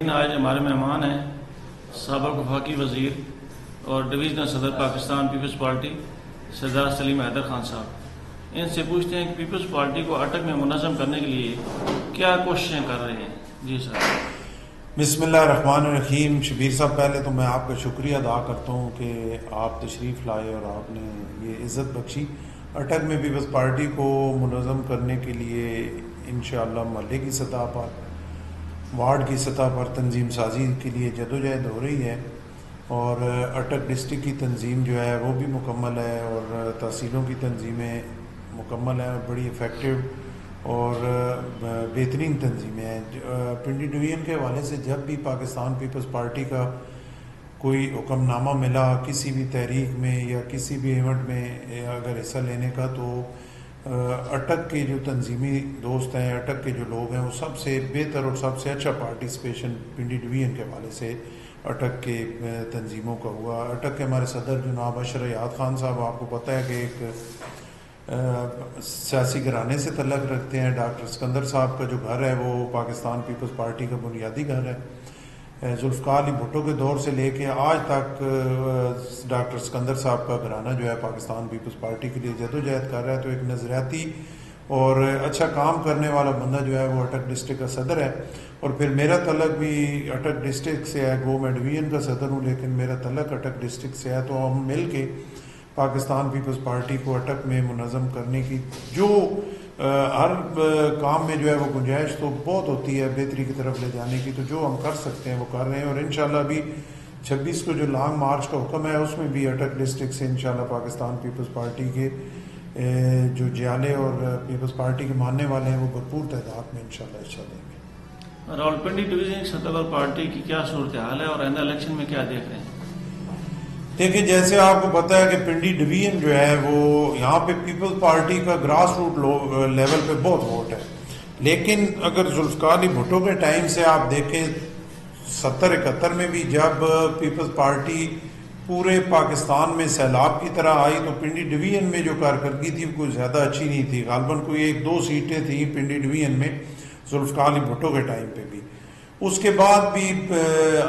آج ہمارے مہمان ہیں سابق وفاقی وزیر اور ڈویژنل صدر پاکستان پیپلز پارٹی سردار سلیم حیدر خان صاحب. ان سے پوچھتے ہیں کہ پیپلز پارٹی کو اٹک میں منظم کرنے کے لیے کیا کوششیں کر رہے ہیں. جی سر. بسم اللہ الرحمن الرحیم. شبیر صاحب، پہلے تو میں آپ کا شکریہ ادا کرتا ہوں کہ آپ تشریف لائے اور آپ نے یہ عزت بخشی. اٹک میں پیپلز پارٹی کو منظم کرنے کے لیے انشاءاللہ محلے کی سطح پر، وارڈ کی سطح پر تنظیم سازی کے لیے جدوجہد ہو رہی ہے، اور اٹک ڈسٹرکٹ کی تنظیم جو ہے وہ بھی مکمل ہے اور تحصیلوں کی تنظیمیں مکمل ہیں، بڑی افیکٹو اور بہترین تنظیمیں ہیں. پنڈی ڈویژن کے حوالے سے جب بھی پاکستان پیپلز پارٹی کا کوئی حکم نامہ ملا کسی بھی تحریک میں یا کسی بھی ایونٹ میں اگر حصہ لینے کا، تو اٹک کے جو تنظیمی دوست ہیں، اٹک کے جو لوگ ہیں، وہ سب سے بہتر اور سب سے اچھا پارٹیسپیشن پنڈی ڈویژن کے حوالے سے اٹک کے تنظیموں کا ہوا. اٹک کے ہمارے صدر جناب اشر یاد خان صاحب، آپ کو پتہ ہے کہ ایک سیاسی گھرانے سے تعلق رکھتے ہیں. ڈاکٹر سکندر صاحب کا جو گھر ہے وہ پاکستان پیپلز پارٹی کا بنیادی گھر ہے. ذوالفقار علی بھٹو کے دور سے لے کے آج تک ڈاکٹر سکندر صاحب کا گھرانہ جو ہے پاکستان پیپلز پارٹی کے لیے جدوجہد کر رہا ہے. تو ایک نظریاتی اور اچھا کام کرنے والا بندہ جو ہے وہ اٹک ڈسٹرکٹ کا صدر ہے. اور پھر میرا تعلق بھی اٹک ڈسٹرکٹ سے ہے، گو میں ڈویژن کا صدر ہوں لیکن میرا تعلق اٹک ڈسٹرکٹ سے ہے. تو ہم مل کے پاکستان پیپلز پارٹی کو اٹک میں منظم کرنے کی جو ہر کام میں جو ہے وہ گنجائش تو بہت ہوتی ہے بہتری کی طرف لے جانے کی، تو جو ہم کر سکتے ہیں وہ کر رہے ہیں. اور انشاءاللہ ابھی 26 کو جو لانگ مارچ کا حکم ہے اس میں بھی اٹک ڈسٹرکٹ سے انشاءاللہ پاکستان پیپلز پارٹی کے جو جیالے اور پیپلز پارٹی کے ماننے والے ہیں وہ بھرپور تعداد میں انشاءاللہ حصہ لیں گے. راولپنڈی ڈویژن کی سطح پر پارٹی کی کیا صورتحال ہے اور آئندہ الیکشن میں کیا دیکھ رہے ہیں؟ دیکھیں، جیسے آپ کو پتہ ہے کہ پنڈی ڈویژن جو ہے وہ یہاں پہ پیپلز پارٹی کا گراس روٹ لیول پہ بہت ووٹ ہے. لیکن اگر ذوالفقار علی بھٹو کے ٹائم سے آپ دیکھیں 70-71 میں بھی جب پیپلز پارٹی پورے پاکستان میں سیلاب کی طرح آئی تو پنڈی ڈویژن میں جو کارکردگی تھی کوئی زیادہ اچھی نہیں تھی. غالباً کوئی 1-2 سیٹیں تھیں پنڈی ڈویژن میں ذوالفقار علی بھٹو کے ٹائم پہ بھی. اس کے بعد بھی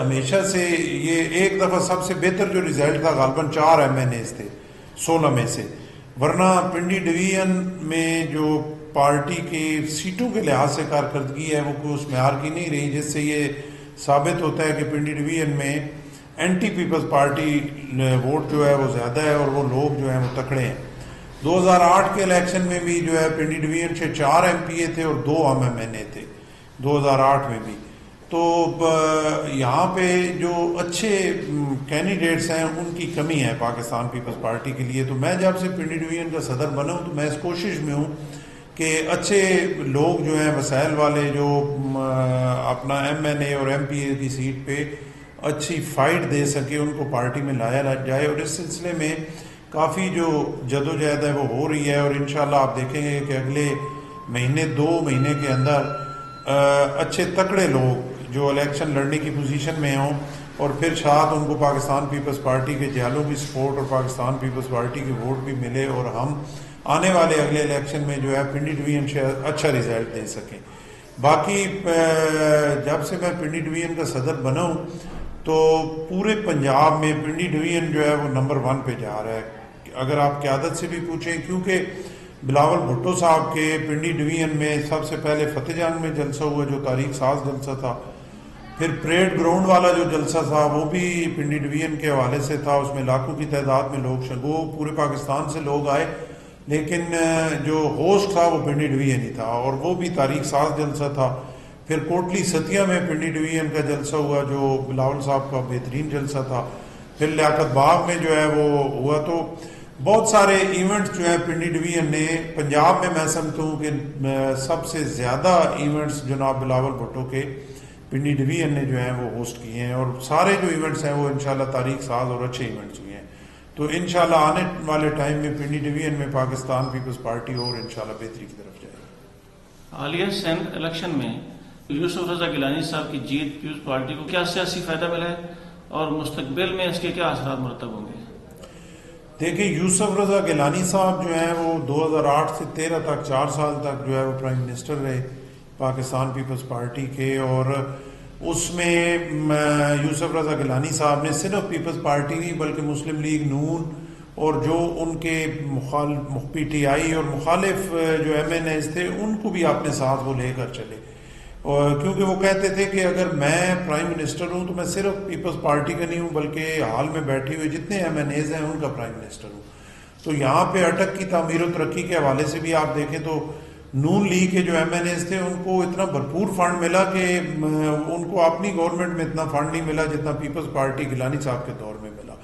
ہمیشہ سے یہ ایک دفعہ سب سے بہتر جو رزلٹ تھا غالباً 4 MNAs تھے 16 میں سے. ورنہ پنڈی ڈویژن میں جو پارٹی کی سیٹوں کے لحاظ سے کارکردگی ہے وہ کوئی اس معیار کی نہیں رہی، جس سے یہ ثابت ہوتا ہے کہ پنڈی ڈویژن میں اینٹی پیپلز پارٹی ووٹ جو ہے وہ زیادہ ہے اور وہ لوگ جو ہیں وہ تکڑے ہیں. 2008 کے الیکشن میں بھی جو ہے پنڈی ڈویژن سے 4 MPA تھے اور 2 MNA تھے 2008 میں بھی. تو یہاں پہ جو اچھے کینڈیڈیٹس ہیں ان کی کمی ہے پاکستان پیپلز پارٹی کے لیے. تو میں جب سے پنڈی ڈویژن کا صدر بنا ہوں تو میں اس کوشش میں ہوں کہ اچھے لوگ جو ہیں وسائل والے جو اپنا MNA اور MPA کی سیٹ پہ اچھی فائٹ دے سکے ان کو پارٹی میں لایا جائے. اور اس سلسلے میں کافی جو جدوجہد ہے وہ ہو رہی ہے. اور انشاءاللہ آپ دیکھیں گے کہ اگلے مہینے 2 مہینے کے اندر اچھے تکڑے لوگ جو الیکشن لڑنے کی پوزیشن میں ہوں اور پھر شاید ان کو پاکستان پیپلز پارٹی کے جیالوں کی سپورٹ اور پاکستان پیپلز پارٹی کے ووٹ بھی ملے اور ہم آنے والے اگلے الیکشن میں جو ہے پنڈی ڈویژن سے اچھا رزلٹ دے سکیں. باقی جب سے میں پنڈی ڈویژن کا صدر بنا ہوں تو پورے پنجاب میں پنڈی ڈویژن جو ہے وہ نمبر 1 پہ جا رہا ہے. اگر آپ قیادت سے بھی پوچھیں، کیونکہ بلاول بھٹو صاحب کے پنڈی ڈویژن میں سب سے پہلے فتح جان میں جلسہ ہوا جو تاریخ ساز جلسہ تھا، پھر پریڈ گراؤنڈ والا جو جلسہ تھا وہ بھی پنڈی ڈویژن کے حوالے سے تھا. اس میں لاکھوں کی تعداد میں لوگ وہ پورے پاکستان سے لوگ آئے، لیکن جو ہوسٹ تھا وہ پنڈی ڈویژن ہی تھا اور وہ بھی تاریخ ساز جلسہ تھا. پھر کوٹلی ستیا میں پنڈی ڈویژن کا جلسہ ہوا جو بلاول صاحب کا بہترین جلسہ تھا. پھر لیاقت باغ میں جو ہے وہ ہوا. تو بہت سارے ایونٹس جو ہیں پنڈی ڈویژن نے پنجاب میں سمجھتا ہوں کہ سب سے زیادہ ایونٹس جناب بلاول بھٹو کے پنڈی ڈویژن نے جو ہیں وہ ہوسٹ کیے ہیں. اور سارے جو ایونٹس ہیں وہ انشاءاللہ تاریخ ساز اور اچھے ایونٹس ہوئے ہیں. تو انشاءاللہ آنے والے ٹائم میں پنڈی ڈویژن میں پاکستان پیپلز پارٹی اور انشاءاللہ بہتری کی طرف جائے گی. حالیہ سندھ الیکشن میں یوسف رضا گیلانی صاحب کی جیت پیپلز پارٹی کو کیا سیاسی فائدہ ملا ہے اور مستقبل میں اس کے کیا اثرات مرتب ہوں گے؟ دیکھیں، یوسف رضا گیلانی صاحب جو ہیں وہ 2008 سے 13 تک 4 سال تک جو ہے وہ پرائم منسٹر رہے پاکستان پیپلز پارٹی کے. اور اس میں یوسف رضا گیلانی صاحب نے صرف پیپلز پارٹی نہیں بلکہ مسلم لیگ نون اور جو ان کے پی ٹی آئی اور مخالف جو ایم این ایز تھے ان کو بھی اپنے ساتھ وہ لے کر چلے، اور کیونکہ وہ کہتے تھے کہ اگر میں پرائم منسٹر ہوں تو میں صرف پیپلز پارٹی کا نہیں ہوں بلکہ حال میں بیٹھے ہوئے جتنے ایم این ایز ہیں ان کا پرائم منسٹر ہوں۔ تو یہاں پہ اٹک کی تعمیر و ترقی کے حوالے سے بھی آپ دیکھیں تو نون لیگ کے جو ایم این ایز تھے ان کو اتنا بھرپور فنڈ ملا کہ ان کو اپنی گورنمنٹ میں اتنا فنڈ نہیں ملا جتنا پیپلز پارٹی گیلانی صاحب کے دور میں ملا۔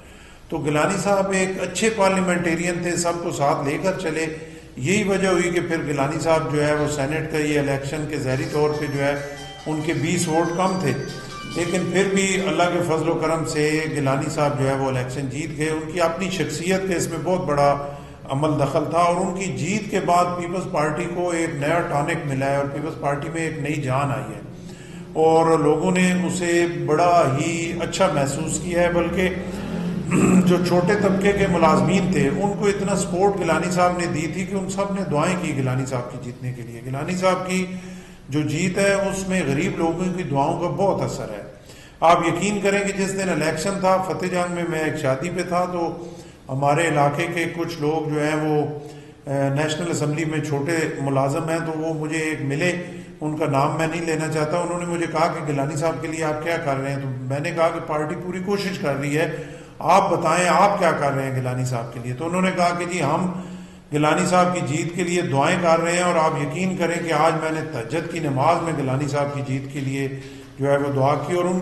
تو گیلانی صاحب ایک اچھے پارلیمنٹیرین تھے، سب کو ساتھ لے کر چلے، یہی وجہ ہوئی کہ پھر گیلانی صاحب جو ہے وہ سینٹ کا یہ الیکشن کے ظاہری طور پہ جو ہے ان کے 20 ووٹ کم تھے، لیکن پھر بھی اللہ کے فضل و کرم سے گیلانی صاحب جو ہے وہ الیکشن جیت گئے۔ ان کی اپنی شخصیت کا اس میں بہت بڑا عمل دخل تھا، اور ان کی جیت کے بعد پیپلز پارٹی کو ایک نیا ٹانک ملا ہے اور پیپلز پارٹی میں ایک نئی جان آئی ہے، اور لوگوں نے اسے بڑا ہی اچھا محسوس کیا ہے۔ بلکہ جو چھوٹے طبقے کے ملازمین تھے ان کو اتنا سپورٹ گیلانی صاحب نے دی تھی کہ ان سب نے دعائیں کی گیلانی صاحب کی جیتنے کے لیے۔ گیلانی صاحب کی جو جیت ہے اس میں غریب لوگوں کی دعاؤں کا بہت اثر ہے۔ آپ یقین کریں کہ جس دن الیکشن تھا فتح جنگ میں ایک شادی پہ تھا، تو ہمارے علاقے کے کچھ لوگ جو ہیں وہ نیشنل اسمبلی میں چھوٹے ملازم ہیں، تو وہ مجھے ایک ملے، ان کا نام میں نہیں لینا چاہتا، انہوں نے مجھے کہا کہ گیلانی صاحب کے لیے آپ کیا کر رہے ہیں؟ تو میں نے کہا کہ پارٹی پوری کوشش کر رہی ہے، آپ بتائیں آپ کیا کر رہے ہیں گیلانی صاحب کے لیے؟ تو انہوں نے کہا کہ جی ہم گیلانی صاحب کی جیت کے لیے دعائیں کر رہے ہیں، اور آپ یقین کریں کہ آج میں نے تہجد کی نماز میں گیلانی صاحب کی جیت کے لیے جو ہے وہ دعا کی، اور ان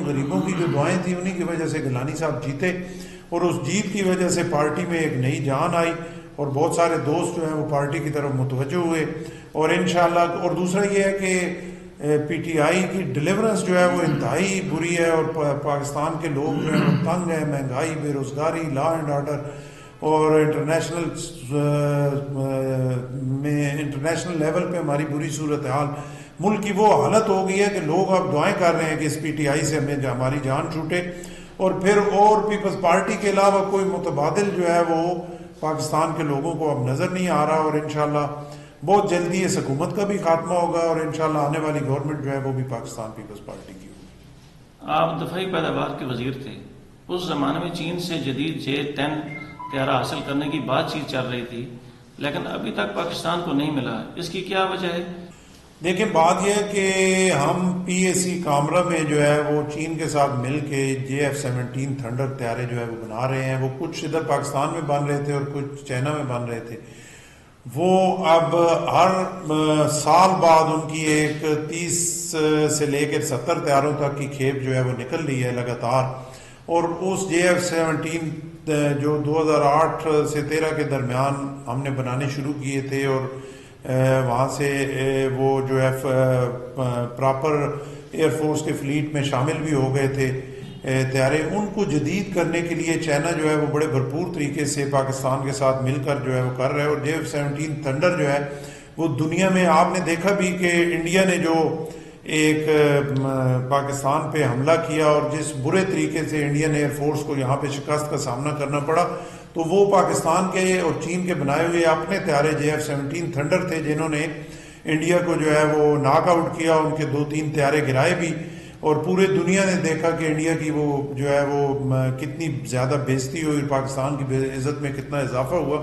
غریبوں کی جو دعائیں تھیں انہی کی وجہ سے گیلانی صاحب جیتے، اور اس جیت کی وجہ سے پارٹی میں ایک نئی جان آئی، اور بہت سارے دوست جو ہیں وہ پارٹی کی طرف متوجہ ہوئے، اور انشاءاللہ۔ اور دوسرا یہ ہے کہ پی ٹی آئی کی ڈیلیورنس جو ہے وہ انتہائی بری ہے، اور پاکستان کے لوگ جو ہیں وہ تنگ ہیں، مہنگائی، بے روزگاری، لا اینڈ آرڈر، اور انٹرنیشنل لیول پہ ہماری بری صورتحال، ملک کی وہ حالت ہو گئی ہے کہ لوگ اب دعائیں کر رہے ہیں کہ اس پی ٹی آئی سے ہمیں ہماری جان چھوٹے، اور پھر اور پیپلز پارٹی کے علاوہ کوئی متبادل جو ہے وہ پاکستان کے لوگوں کو اب نظر نہیں آ رہا، اور انشاءاللہ بہت جلدی اس حکومت کا بھی خاتمہ ہوگا، اور انشاءاللہ آنے والی گورنمنٹ جو ہے وہ بھی پاکستان پیپلز پارٹی کی ہوگی۔ آپ دفاعی پیداوار کے وزیر تھے، اس زمانے میں چین سے جدید J-10 طیارہ حاصل کرنے کی بات چیت چل رہی تھی، لیکن ابھی تک پاکستان کو نہیں ملا، اس کی کیا وجہ ہے؟ دیکھیں بات یہ ہے کہ ہم پی اے سی کامرا میں جو ہے وہ چین کے ساتھ مل کے JF-17 تھنڈر طیارے جو ہے وہ بنا رہے ہیں، وہ کچھ ادھر پاکستان میں بن رہے تھے اور کچھ چائنا میں بن رہے تھے۔ وہ اب ہر سال بعد ان کی ایک 30 سے لے کے 70 طیاروں تک کی کھیپ جو ہے وہ نکل رہی ہے لگاتار، اور اس JF-17 جو 2008 سے 13 کے درمیان ہم نے بنانے شروع کیے تھے، اور وہاں سے وہ جو ہے پراپر ایئر فورس کے فلیٹ میں شامل بھی ہو گئے تھے طیارے، ان کو جدید کرنے کے لیے چائنا جو ہے وہ بڑے بھرپور طریقے سے پاکستان کے ساتھ مل کر جو ہے وہ کر رہے ہیں، اور JF-17 تھنڈر جو ہے وہ دنیا میں آپ نے دیکھا بھی کہ انڈیا نے جو ایک پاکستان پہ حملہ کیا اور جس برے طریقے سے انڈین ایئر فورس کو یہاں پہ شکست کا سامنا کرنا پڑا، تو وہ پاکستان کے اور چین کے بنائے ہوئے اپنے طیارے JF-17 تھنڈر تھے، جنہوں نے انڈیا کو جو ہے وہ ناک آؤٹ کیا، ان کے 2-3 طیارے گرائے بھی، اور پورے دنیا نے دیکھا کہ انڈیا کی وہ جو ہے وہ کتنی زیادہ بےزتی ہوئی، پاکستان کی عزت میں کتنا اضافہ ہوا۔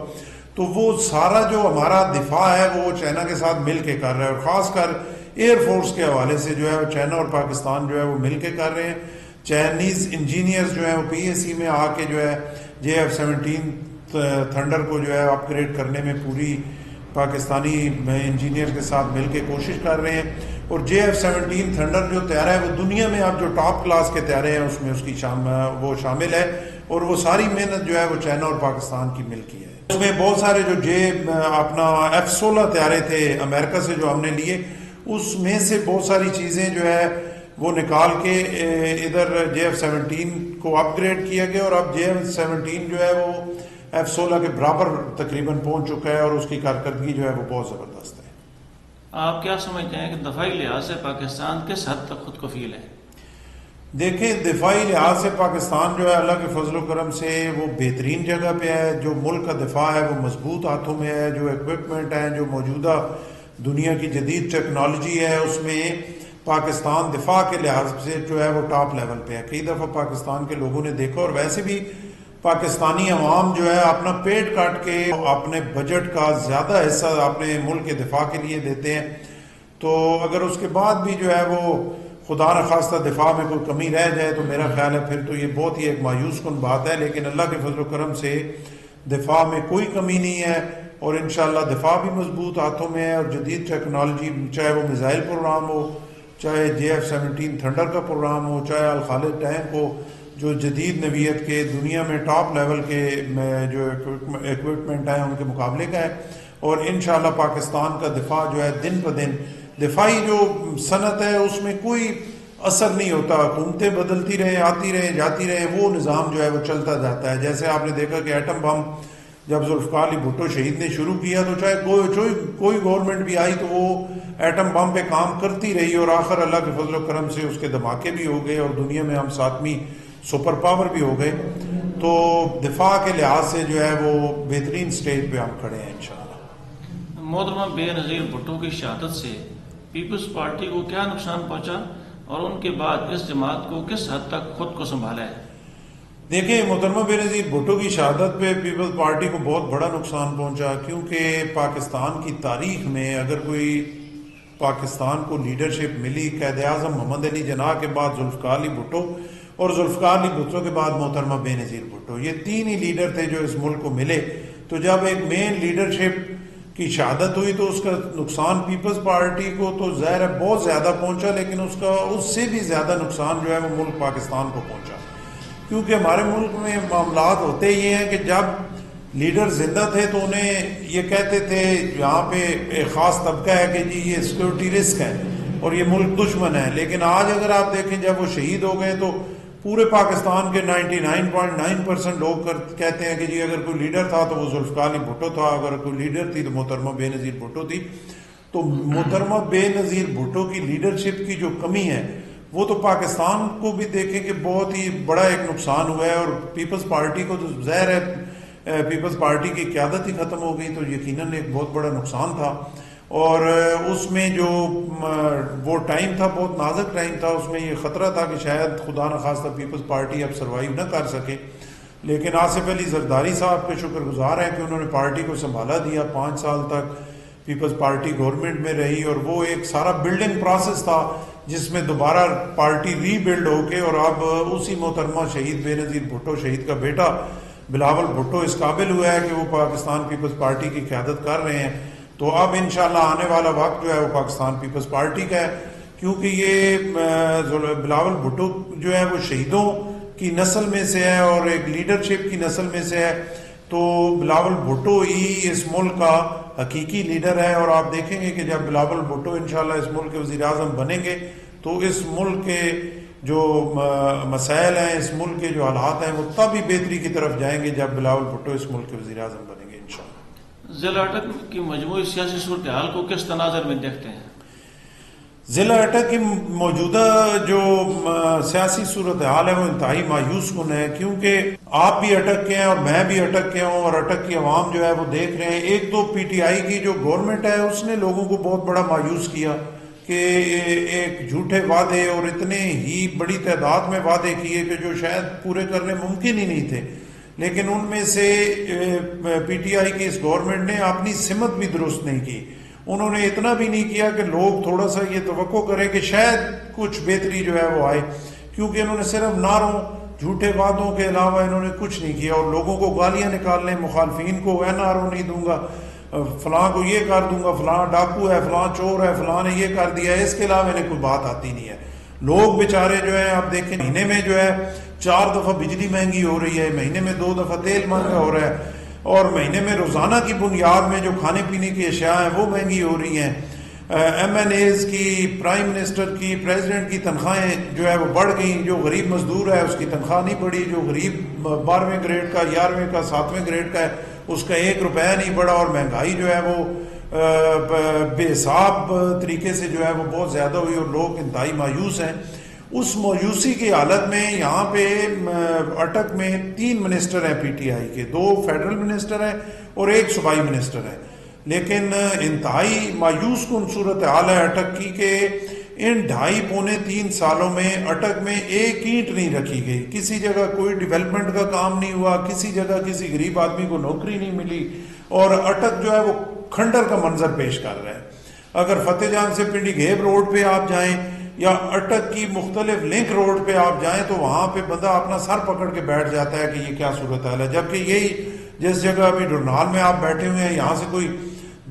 تو وہ سارا جو ہمارا دفاع ہے وہ چائنا کے ساتھ مل کے کر رہا ہے، اور خاص کر ایئر فورس کے حوالے سے جو ہے وہ چائنا اور پاکستان جو ہے وہ مل کے کر رہے ہیں۔ چائنیز انجینئرز جو ہیں وہ پی اے سی میں آ کے جو ہے JF-17 تھنڈر کو جو ہے اپ گریڈ کرنے میں پوری پاکستانی انجینئر کے ساتھ مل کے کوشش کر رہے ہیں، اور JF-17 تھنڈر جو طیارہ ہے وہ دنیا میں اب جو ٹاپ کلاس کے طیارے ہیں اس میں اس کی وہ شامل ہے، اور وہ ساری محنت جو ہے وہ چائنا اور پاکستان کی مل کی ہے۔ اس میں بہت سارے جو اپنا F-16 طیارے تھے امریکہ سے جو ہم نے لیے، اس میں سے بہت ساری چیزیں جو ہے وہ نکال کے ادھر JF-17 کو اپ گریڈ کیا گیا، اور اب JF-17 جو ہے وہ F-16 کے برابر تقریباً پہنچ چکا ہے، اور اس کی کارکردگی جو ہے وہ بہت زبردست ہے۔ آپ کیا سمجھتے ہیں کہ دفاعی لحاظ سے پاکستان کس حد تک خود کفیل ہے؟ دیکھیں دفاعی لحاظ سے پاکستان جو ہے اللہ کے فضل و کرم سے وہ بہترین جگہ پہ ہے، جو ملک کا دفاع ہے وہ مضبوط ہاتھوں میں ہے، جو ایکوپمنٹ ہیں، جو موجودہ دنیا کی جدید ٹیکنالوجی ہے اس میں پاکستان دفاع کے لحاظ سے جو ہے وہ ٹاپ لیول پہ ہے. کئی دفعہ پاکستان کے لوگوں نے دیکھا, اور ویسے بھی پاکستانی عوام جو ہے اپنا پیٹ کاٹ کے اپنے بجٹ کا زیادہ حصہ اپنے ملک کے دفاع کے لیے دیتے ہیں. تو اگر اس کے بعد بھی جو ہے وہ خدا نخواستہ دفاع میں کوئی کمی رہ جائے تو میرا خیال ہے پھر تو یہ بہت ہی ایک مایوس کن بات ہے. لیکن اللہ کے فضل و کرم سے دفاع میں کوئی کمی نہیں ہے, اور انشاءاللہ دفاع بھی مضبوط ہاتھوں میں ہے. اور جدید ٹیکنالوجی, چاہے وہ میزائل پروگرام ہو, چاہے JF-17 تھنڈر کا پروگرام ہو, چاہے الخالد ٹینک ہو, جو جدید نوعیت کے دنیا میں ٹاپ لیول کے جو ایکوپمنٹ ہیں ان کے مقابلے کا ہے. اور انشاءاللہ پاکستان کا دفاع جو ہے دن بہ دن, دفاعی جو صنعت ہے اس میں کوئی اثر نہیں ہوتا, حکومتیں بدلتی رہے, آتی رہے, جاتی رہے, وہ نظام جو ہے وہ چلتا جاتا ہے. جیسے آپ نے دیکھا کہ ایٹم بم جب ذوالفقار علی بھٹو شہید نے شروع کیا تو چاہے کوئی گورنمنٹ بھی آئی تو وہ ایٹم بم پہ کام کرتی رہی, اور آخر اللہ کے فضل و کرم سے اس کے دھماکے بھی ہو گئے اور دنیا میں ہم 7ویں سپر پاور بھی ہو گئے. تو دفاع کے لحاظ سے جو ہے وہ بہترین سٹیج پہ ہم کھڑے ہیں انشاءاللہ. محترمہ بے نظیر بھٹو کی شہادت سے پیپلز پارٹی کو کیا نقصان پہنچا, اور ان کے بعد اس جماعت کو کس حد تک خود کو سنبھالا ہے؟ دیکھیں, محترمہ بے نظیر بھٹو کی شہادت پہ پیپلز پارٹی کو بہت بڑا نقصان پہنچا, کیونکہ پاکستان کی تاریخ میں اگر کوئی پاکستان کو لیڈرشپ ملی, قائد اعظم محمد علی جناح کے بعد ذوالفقار علی بھٹو, اور ذوالفقار علی بھٹو کے بعد محترمہ بے نظیر بھٹو, یہ تین ہی لیڈر تھے جو اس ملک کو ملے. تو جب ایک مین لیڈرشپ کی شہادت ہوئی تو اس کا نقصان پیپلز پارٹی کو تو ظاہر ہے بہت زیادہ پہنچا, لیکن اس سے بھی زیادہ نقصان جو ہے وہ ملک پاکستان کو پہنچا. کیونکہ ہمارے ملک میں معاملات ہوتے یہ ہیں کہ جب لیڈر زندہ تھے تو انہیں یہ کہتے تھے یہاں پہ ایک خاص طبقہ ہے کہ جی یہ سیکورٹی رسک ہے اور یہ ملک دشمن ہے. لیکن آج اگر آپ دیکھیں جب وہ شہید ہو گئے تو پورے پاکستان کے 99.9% لوگ کہتے ہیں کہ جی اگر کوئی لیڈر تھا تو وہ ذوالفقار علی بھٹو تھا, اگر کوئی لیڈر تھی تو محترمہ بے نظیر بھٹو تھی. تو محترمہ بے نظیر بھٹو کی لیڈرشپ کی جو کمی ہے وہ تو پاکستان کو بھی دیکھیں کہ بہت ہی بڑا ایک نقصان ہوا ہے, اور پیپلز پارٹی کو تو ظاہر ہے پیپلز پارٹی کی قیادت ہی ختم ہو گئی, تو یقیناً ایک بہت بڑا نقصان تھا. اور اس میں جو وہ ٹائم تھا بہت نازک ٹائم تھا, اس میں یہ خطرہ تھا کہ شاید خدا نخواستہ پیپلز پارٹی اب سروائیو نہ کر سکے. لیکن آصف علی زرداری صاحب کے شکر گزار ہیں کہ انہوں نے پارٹی کو سنبھالا دیا. 5 سال تک پیپلز پارٹی گورنمنٹ میں رہی, اور وہ ایک سارا بلڈنگ پروسیس تھا جس میں دوبارہ پارٹی ری بلڈ ہو کے, اور اب اسی محترمہ شہید بے نظیر بھٹو, شہید کا بیٹا بلاول بھٹو اس قابل ہوا ہے کہ وہ پاکستان پیپلز پارٹی کی قیادت کر رہے ہیں. تو اب انشاءاللہ آنے والا وقت جو ہے وہ پاکستان پیپلز پارٹی کا ہے, کیونکہ یہ بلاول بھٹو جو ہے وہ شہیدوں کی نسل میں سے ہے اور ایک لیڈرشپ کی نسل میں سے ہے. تو بلاول بھٹو ہی اس ملک کا حقیقی لیڈر ہے, اور آپ دیکھیں گے کہ جب بلاول بھٹو انشاءاللہ اس ملک کے وزیر اعظم بنیں گے تو اس ملک کے جو مسائل ہیں, اس ملک کے جو حالات ہیں وہ تب ہی بہتری کی طرف جائیں گے جب بلاول بھٹو اس ملک کے وزیر اعظم بنیں گے انشاءاللہ. ضلع اٹک کی مجموعی سیاسی صورتحال کو کس تناظر میں دیکھتے ہیں؟ ضلع اٹک کی موجودہ جو سیاسی صورتحال ہے وہ انتہائی مایوس کن ہے, کیونکہ آپ بھی اٹک کے ہیں اور میں بھی اٹک کے ہوں, اور اٹک کی عوام جو ہے وہ دیکھ رہے ہیں. ایک تو PTI کی جو گورنمنٹ ہے اس نے لوگوں کو بہت بڑا مایوس کیا کہ ایک جھوٹے وعدے اور اتنے ہی بڑی تعداد میں وعدے کیے کہ جو شاید پورے کرنے ممکن ہی نہیں تھے. لیکن ان میں سے PTI کی اس گورنمنٹ نے اپنی سمت بھی درست نہیں کی. انہوں نے اتنا بھی نہیں کیا کہ لوگ تھوڑا سا یہ توقع کریں کہ شاید کچھ بہتری جو ہے وہ آئے, کیونکہ انہوں نے صرف نعروں جھوٹے وعدوں کے علاوہ انہوں نے کچھ نہیں کیا, اور لوگوں کو گالیاں نکالنے, مخالفین کو NRO نہیں دوں گا, فلاں کو یہ کر دوں گا, فلاں ڈاکو ہے, فلاں چور ہے, فلاں نے یہ کر دیا ہے, اس کے علاوہ انہیں کوئی بات آتی نہیں ہے. لوگ بیچارے جو ہیں آپ دیکھیں مہینے میں جو ہے 4 دفعہ بجلی مہنگی ہو رہی ہے, مہینے میں 2 دفعہ تیل مہنگا ہو رہا ہے, اور مہینے میں روزانہ کی بنیاد میں جو کھانے پینے کی اشیاء ہیں وہ مہنگی ہو رہی ہیں. MNAs کی, پرائم منسٹر کی, پریزیڈنٹ کی تنخواہیں جو ہے وہ بڑھ گئیں. جو غریب مزدور ہے اس کی تنخواہ نہیں بڑھی, جو غریب 12ویں گریڈ کا, 11ویں کا, 7ویں گریڈ کا ہے اس کا 1 روپیہ نہیں بڑھا, اور مہنگائی جو ہے وہ بے حساب طریقے سے جو ہے وہ بہت زیادہ ہوئی, اور لوگ انتہائی مایوس ہیں. اس مایوسی کی حالت میں یہاں پہ اٹک میں 3 منسٹر ہیں PTI کے, 2 فیڈرل منسٹر ہیں اور 1 صوبائی منسٹر ہے. لیکن انتہائی مایوس کن صورتحال ہے اٹک کی کہ ان 2.5-3 سالوں میں اٹک میں ایک اینٹ نہیں رکھی گئی، کسی جگہ کوئی ڈیولپمنٹ کا کام نہیں ہوا، کسی جگہ کسی غریب آدمی کو نوکری نہیں ملی، اور اٹک جو ہے وہ کھنڈر کا منظر پیش کر رہا ہے۔ اگر فتح جان سے پنڈی گھیب روڈ پہ آپ جائیں یا اٹک کی مختلف لنک روڈ پہ آپ جائیں تو وہاں پہ بندہ اپنا سر پکڑ کے بیٹھ جاتا ہے کہ یہ کیا صورتحال ہے، جبکہ یہی جس جگہ ابھی ڈرنال میں آپ بیٹھے ہوئے ہیں، یہاں سے کوئی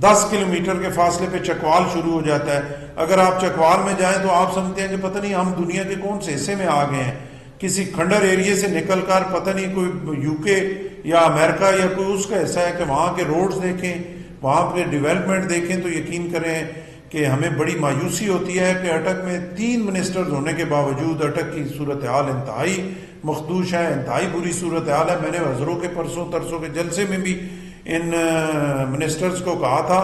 10 کلومیٹر کے فاصلے پہ چکوال شروع ہو جاتا ہے۔ اگر آپ چکوال میں جائیں تو آپ سمجھتے ہیں کہ پتہ نہیں ہم دنیا کے کون سے حصے میں آ گئے ہیں، کسی کھنڈر ایریے سے نکل کر پتہ نہیں کوئی یو کے یا امریکہ یا کوئی اس کا حصہ ہے کہ وہاں کے روڈز دیکھیں، وہاں پہ ڈیولپمنٹ دیکھیں تو یقین کریں کہ ہمیں بڑی مایوسی ہوتی ہے کہ اٹک میں 3 منسٹرز ہونے کے باوجود اٹک کی صورتحال انتہائی مخدوش ہے، انتہائی بری صورتحال ہے۔ میں نے حضروں کے پرسوں ترسوں کے جلسے میں بھی ان منسٹرز کو کہا تھا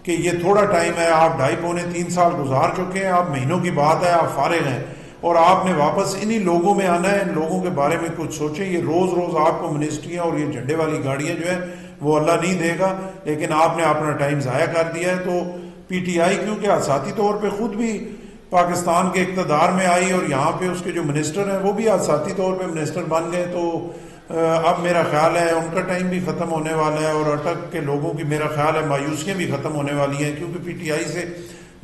کہ یہ تھوڑا ٹائم ہے، آپ 2.5-3 سال گزار چکے ہیں، آپ مہینوں کی بات ہے، آپ فارغ ہیں اور آپ نے واپس انہی لوگوں میں آنا ہے، ان لوگوں کے بارے میں کچھ سوچیں۔ یہ روز روز آپ کو منسٹریاں اور یہ جھنڈے والی گاڑیاں جو ہیں وہ اللہ نہیں دے گا، لیکن آپ نے اپنا ٹائم ضائع کر دیا ہے۔ تو پی ٹی آئی کیونکہ حادثاتی طور پہ خود بھی پاکستان کے اقتدار میں آئی اور یہاں پہ اس کے جو منسٹر ہیں وہ بھی حادثاتی طور پہ منسٹر بن گئے، تو اب میرا خیال ہے ان کا ٹائم بھی ختم ہونے والا ہے اور اٹک کے لوگوں کی میرا خیال ہے مایوسیاں بھی ختم ہونے والی ہیں، کیونکہ پی ٹی آئی سے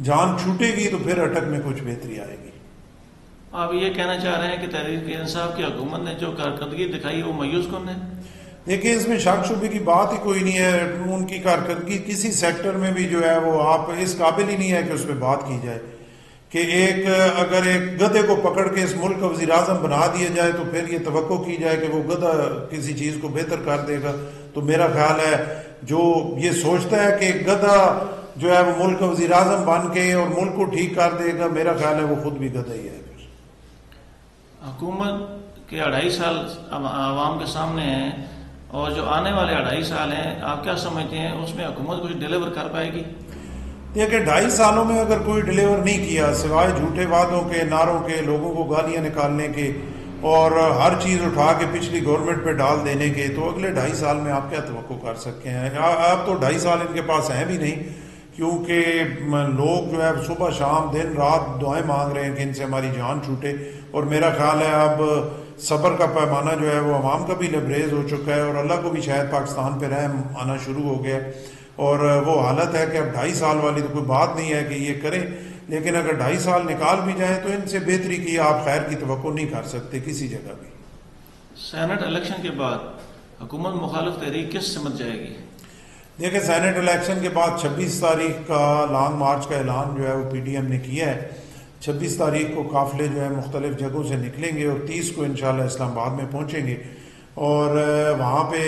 جان چھوٹے گی تو پھر اٹک میں کچھ بہتری آئے گی۔ آپ یہ کہنا چاہ رہے ہیں کہ تحریک انصاف کی حکومت نے جو کارکردگی دکھائی وہ مایوس کن ہے؟ دیکھیں اس میں شک شبے کی بات ہی کوئی نہیں ہے، ان کی کارکردگی کسی سیکٹر میں بھی جو ہے وہ آپ اس قابل ہی نہیں ہے کہ اس پہ بات کی جائے کہ اگر ایک گدھے کو پکڑ کے اس ملک کا وزیر اعظم بنا دیا جائے تو پھر یہ توقع کی جائے کہ وہ گدھا کسی چیز کو بہتر کر دے گا۔ تو میرا خیال ہے جو یہ سوچتا ہے کہ گدھا جو ہے وہ ملک کا وزیر اعظم بن کے اور ملک کو ٹھیک کر دے گا، میرا خیال ہے وہ خود بھی گدھا ہی ہے۔ حکومت کے 2.5 سال عوام کے سامنے ہیں اور جو آنے والے 2.5 سال ہیں آپ کیا سمجھتے ہیں اس میں حکومت کچھ ڈیلیور کر پائے گی؟ دیکھیں 2.5 سالوں میں اگر کوئی ڈیلیور نہیں کیا سوائے جھوٹے وعدوں کے، نعروں کے، لوگوں کو گالیاں نکالنے کے اور ہر چیز اٹھا کے پچھلی گورنمنٹ پہ ڈال دینے کے، تو اگلے 2.5 سال میں آپ کیا توقع کر سکتے ہیں؟ اب تو 2.5 سال ان کے پاس ہیں بھی نہیں، کیونکہ لوگ جو ہے صبح شام دن رات دعائیں مانگ رہے ہیں کہ ان سے ہماری جان چھوٹے، اور میرا خیال ہے اب صبر کا پیمانہ جو ہے وہ عوام کا بھی لبریز ہو چکا ہے اور اللہ کو بھی شاید پاکستان پہ رحم آنا شروع ہو گیا ہے، اور وہ حالت ہے کہ اب 2.5 سال والی تو کوئی بات نہیں ہے کہ یہ کریں، لیکن اگر 2.5 سال نکال بھی جائیں تو ان سے بہتری کی آپ خیر کی توقع نہیں کر سکتے کسی جگہ بھی۔ سینٹ الیکشن کے بعد حکومت مخالف تحریک کس سمت جائے گی؟ دیکھیں سینٹ الیکشن کے بعد 26 تاریخ کا لانگ مارچ کا اعلان جو ہے وہ پی ڈی ایم نے کیا ہے۔ 26 تاریخ کو قافلے جو ہے مختلف جگہوں سے نکلیں گے اور 30 کو انشاءاللہ اسلام آباد میں پہنچیں گے اور وہاں پہ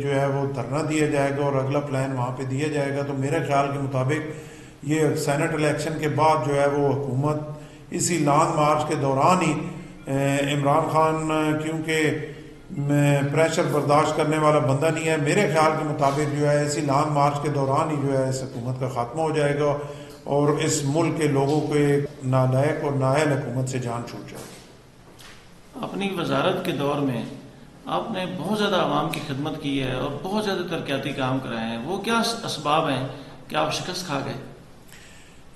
جو ہے وہ دھرنا دیا جائے گا اور اگلا پلان وہاں پہ دیا جائے گا۔ تو میرے خیال کے مطابق یہ سینٹ الیکشن کے بعد جو ہے وہ حکومت اسی لانگ مارچ کے دوران ہی عمران خان کیونکہ پریشر برداشت کرنے والا بندہ نہیں ہے، میرے خیال کے مطابق جو ہے اسی لانگ مارچ کے دوران ہی جو ہے اس حکومت کا خاتمہ ہو جائے گا اور اس ملک کے لوگوں کو ایک نالائق اور نااہل حکومت سے جان چھوٹ جائے گی۔ اپنی وزارت کے دور میں آپ نے بہت زیادہ عوام کی خدمت کی ہے اور بہت زیادہ ترقیاتی کام کرائے ہیں، وہ کیا اسباب ہیں کہ آپ شکست کھا گئے؟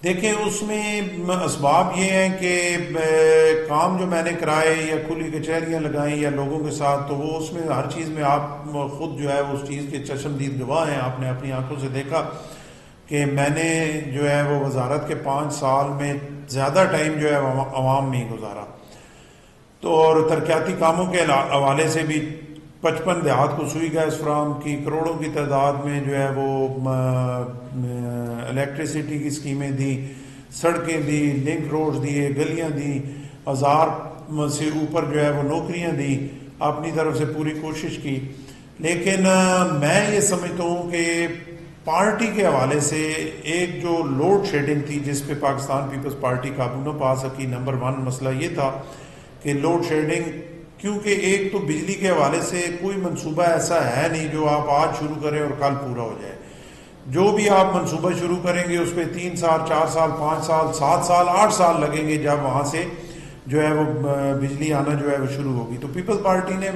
دیکھیں اس میں اسباب یہ ہیں کہ کام جو میں نے کرائے یا کھلی کچہریاں لگائیں یا لوگوں کے ساتھ، تو وہ اس میں ہر چیز میں آپ خود جو ہے اس چیز کے چشمدید گواہ ہیں، آپ نے اپنی آنکھوں سے دیکھا کہ میں نے جو ہے وہ وزارت کے 5 سال میں زیادہ ٹائم جو ہے عوام میں ہی گزارا، تو اور ترقیاتی کاموں کے حوالے سے بھی 55 دیہات کو سوئی گیس فراہم کی، کروڑوں کی تعداد میں جو ہے وہ الیکٹریسٹی کی اسکیمیں دی، سڑکیں دی، لنک روڈ دیے، گلیاں دی، 1000 سے اوپر جو ہے وہ نوکریاں دی، اپنی طرف سے پوری کوشش کی۔ لیکن میں یہ سمجھتا ہوں کہ پارٹی کے حوالے سے ایک جو لوڈ شیڈنگ تھی جس پہ پاکستان پیپلز پارٹی قابو نہ پا سکی، نمبر 1 مسئلہ یہ تھا کہ لوڈ شیڈنگ، کیونکہ ایک تو بجلی کے حوالے سے کوئی منصوبہ ایسا ہے نہیں جو آپ آج شروع کریں اور کل پورا ہو جائے، جو بھی آپ منصوبہ شروع کریں گے اس پہ 3 سال 4 سال 5 سال 7 سال 8 سال لگیں گے جب وہاں سے جو ہے وہ بجلی آنا جو ہے وہ شروع ہوگی۔ تو پیپلز پارٹی نے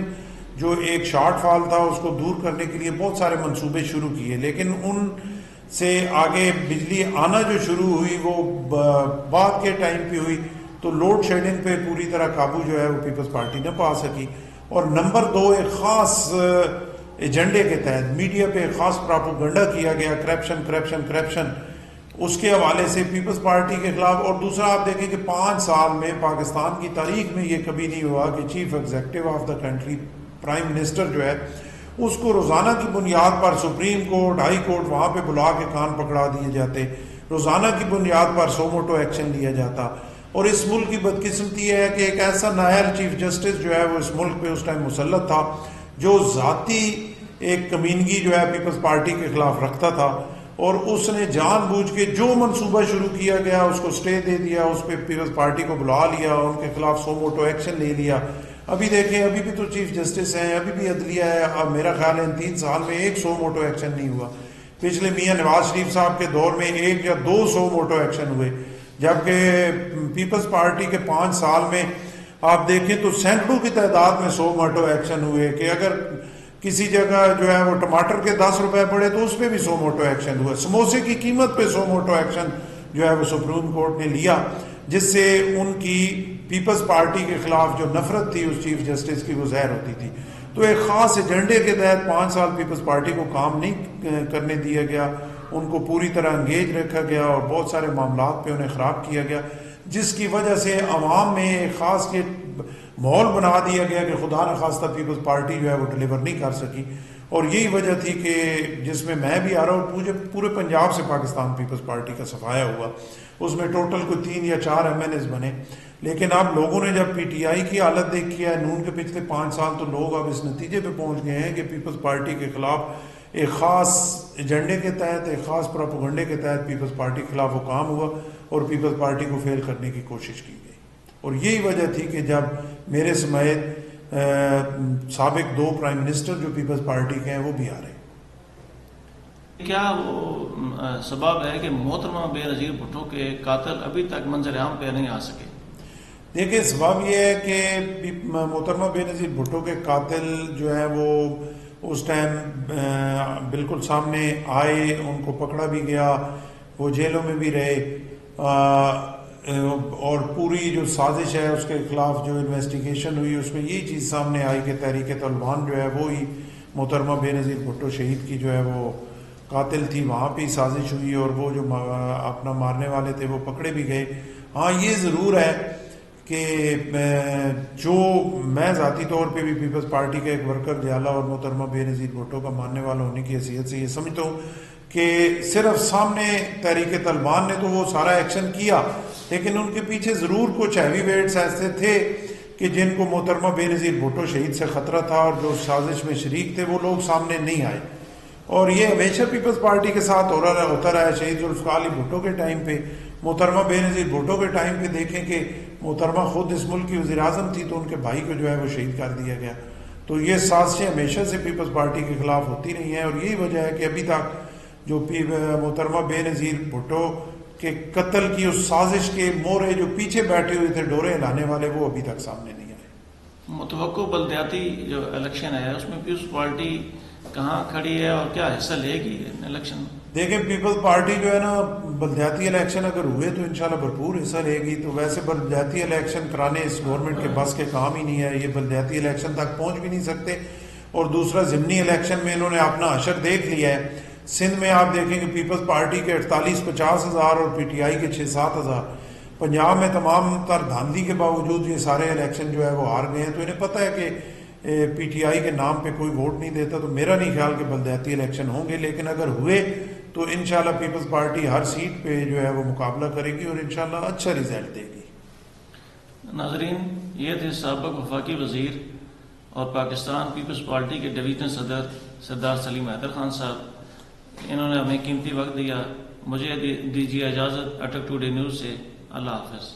جو ایک شارٹ فال تھا اس کو دور کرنے کے لیے بہت سارے منصوبے شروع کیے، لیکن ان سے آگے بجلی آنا جو شروع ہوئی وہ بعد کے ٹائم پہ ہوئی، تو لوڈ شیڈنگ پہ پوری طرح قابو جو ہے وہ پیپلز پارٹی نہ پا سکی. اور نمبر 2 ایک خاص ایجنڈے کے تحت میڈیا پہ خاص پراپوگنڈا کیا گیا، کرپشن اس کے حوالے سے پیپلز پارٹی کے خلاف. اور دوسرا آپ دیکھیں کہ 5 سال میں پاکستان کی تاریخ میں یہ کبھی نہیں ہوا کہ chief executive of the country, prime minister جو ہے، اس کو روزانہ کی بنیاد پر سپریم کورٹ، ہائی کورٹ وہاں پہ بلا کے کان پکڑا دیے جاتے، روزانہ کی بنیاد پر سو موٹو ایکشن لیا جاتا. اور اس ملک کی بدقسمتی ہے کہ ایک ایسا نائب چیف جسٹس جو ہے وہ اس ملک پہ اس ٹائم مسلط تھا، جو ذاتی ایک کمینگی جو ہے پیپلز پارٹی کے خلاف رکھتا تھا، اور اس نے جان بوجھ کے جو منصوبہ شروع کیا گیا اس کو سٹے دے دیا، اس پہ پیپلز پارٹی کو بلا لیا اور ان کے خلاف سو موٹو ایکشن لے لیا. ابھی دیکھیں ابھی بھی تو چیف جسٹس ہیں، ابھی بھی عدلیہ ہے. اب میرا خیال ہے ان 3 سال میں ایک سو موٹو ایکشن نہیں ہوا. پچھلے میاں نواز شریف صاحب کے دور میں 1 یا 2 سو موٹو ایکشن ہوئے، جبکہ پیپلز پارٹی کے 5 سال میں آپ دیکھیں تو سینکڑوں کی تعداد میں 100 موٹو ایکشن ہوئے. کہ اگر کسی جگہ جو ہے وہ ٹماٹر کے 10 روپے پڑے تو اس پہ بھی 100 موٹو ایکشن ہوا. سموسے کی قیمت پہ 100 موٹو ایکشن جو ہے وہ سپریم کورٹ نے لیا، جس سے ان کی پیپلز پارٹی کے خلاف جو نفرت تھی اس چیف جسٹس کی وہ ظاہر ہوتی تھی. تو ایک خاص ایجنڈے کے تحت 5 سال پیپلز پارٹی کو کام نہیں کرنے دیا گیا، ان کو پوری طرح انگیج رکھا گیا اور بہت سارے معاملات پہ انہیں خراب کیا گیا، جس کی وجہ سے عوام میں ایک خاص کے ماحول بنا دیا گیا کہ خدا نخواستہ پیپلز پارٹی جو ہے وہ ڈلیور نہیں کر سکی. اور یہی وجہ تھی کہ جس میں بھی آ رہا ہوں، پورے پنجاب سے پاکستان پیپلز پارٹی کا صفایا ہوا. اس میں ٹوٹل کوئی 3 یا 4 MNAs بنے. لیکن اب لوگوں نے جب PTI کی حالت دیکھی ہے نون کے پچھلے 5 سال، تو لوگ اب اس نتیجے پہ پہنچ گئے ہیں کہ پیپلز پارٹی کے خلاف ایک خاص ایجنڈے کے تحت، ایک خاص پروپیگنڈے کے تحت پیپلز پارٹی کے خلاف وہ کام ہوا اور پیپلز پارٹی کو فیل کرنے کی کوشش کی گئی. اور یہی وجہ تھی کہ جب میرے سمیت سابق 2 پرائم منسٹر جو پیپلز پارٹی کے ہیں وہ بھی آ رہے ہیں. کیا وہ سبب ہے کہ محترمہ بے نظیر بھٹو کے قاتل ابھی تک منظر عام پہ نہیں آ سکے؟ دیکھیں سبب یہ ہے کہ محترمہ بے نظیر بھٹو کے قاتل جو ہے وہ اس ٹائم بالکل سامنے آئے، ان کو پکڑا بھی گیا، وہ جیلوں میں بھی رہے، اور پوری جو سازش ہے اس کے خلاف جو انویسٹیگیشن ہوئی اس میں یہی چیز سامنے آئی کہ تحریک طالبان جو ہے وہی محترمہ بے نظیر بھٹو شہید کی جو ہے وہ قاتل تھی. وہاں پہ سازش ہوئی اور وہ جو اپنا مارنے والے تھے وہ پکڑے بھی گئے. ہاں یہ ضرور ہے کہ جو میں ذاتی طور پہ بھی پیپلز پارٹی کا ایک ورکر جالا اور محترمہ بے نظیر بھٹو کا ماننے والا ہونے کی حیثیت سے یہ سمجھتا ہوں کہ صرف سامنے تحریک طالبان نے تو وہ سارا ایکشن کیا، لیکن ان کے پیچھے ضرور کچھ ہیوی ویٹس ایسے تھے کہ جن کو محترمہ بے نظیر بھٹو شہید سے خطرہ تھا اور جو سازش میں شریک تھے وہ لوگ سامنے نہیں آئے. اور یہ ہمیشہ پیپلز پارٹی کے ساتھ ہوتا رہا ہے. شہید ذوالفقار علی بھٹو کے ٹائم پہ، محترمہ بے نظیر بھٹو کے ٹائم پہ دیکھیں کہ محترمہ خود اس ملک کی وزیر اعظم تھی تو ان کے بھائی کو جو ہے وہ شہید کر دیا گیا. تو یہ سازشیں ہمیشہ سے پیپلز پارٹی کے خلاف ہوتی رہی ہیں، اور یہی وجہ ہے کہ ابھی تک جو محترمہ بے نظیر بھٹو کے قتل کی اس سازش کے مورے جو پیچھے بیٹھے ہوئے تھے ڈورے ہلانے والے، وہ ابھی تک سامنے نہیں آئے. متوقع بلدیاتی جو الیکشن ہے اس میں پیپلز پارٹی کہاں کھڑی ہے اور کیا حصہ لے گی الیکشن میں؟ دیکھیں پیپلز پارٹی جو ہے نا بلدیاتی الیکشن اگر ہوئے تو انشاءاللہ بھرپور حصہ لے گی. تو ویسے بلدیاتی الیکشن کرانے اس گورنمنٹ کے بس کے کام ہی نہیں ہے، یہ بلدیاتی الیکشن تک پہنچ بھی نہیں سکتے. اور دوسرا ضمنی الیکشن میں انہوں نے اپنا حشر دیکھ لیا ہے. سندھ میں آپ دیکھیں کہ پیپلز پارٹی کے 48-50 ہزار اور PTI کے 6-7 ہزار. پنجاب میں تمام تر دھاندلی کے باوجود یہ سارے الیکشن جو ہے وہ ہار گئے ہیں. تو انہیں پتہ ہے کہ PTI کے نام پہ کوئی ووٹ نہیں دیتا. تو میرا نہیں خیال کہ بلدیاتی الیکشن ہوں گے، لیکن اگر ہوئے تو انشاءاللہ پیپلز پارٹی ہر سیٹ پہ جو ہے وہ مقابلہ کرے گی اور انشاءاللہ اچھا رزلٹ دے گی. ناظرین، یہ تھے سابق وفاقی وزیر اور پاکستان پیپلز پارٹی کے ڈویژن صدر سردار سلیم حیدر خان صاحب. انہوں نے ہمیں قیمتی وقت دیا. مجھے دیجیے اجازت. اٹک ٹوڈے نیوز سے اللہ حافظ.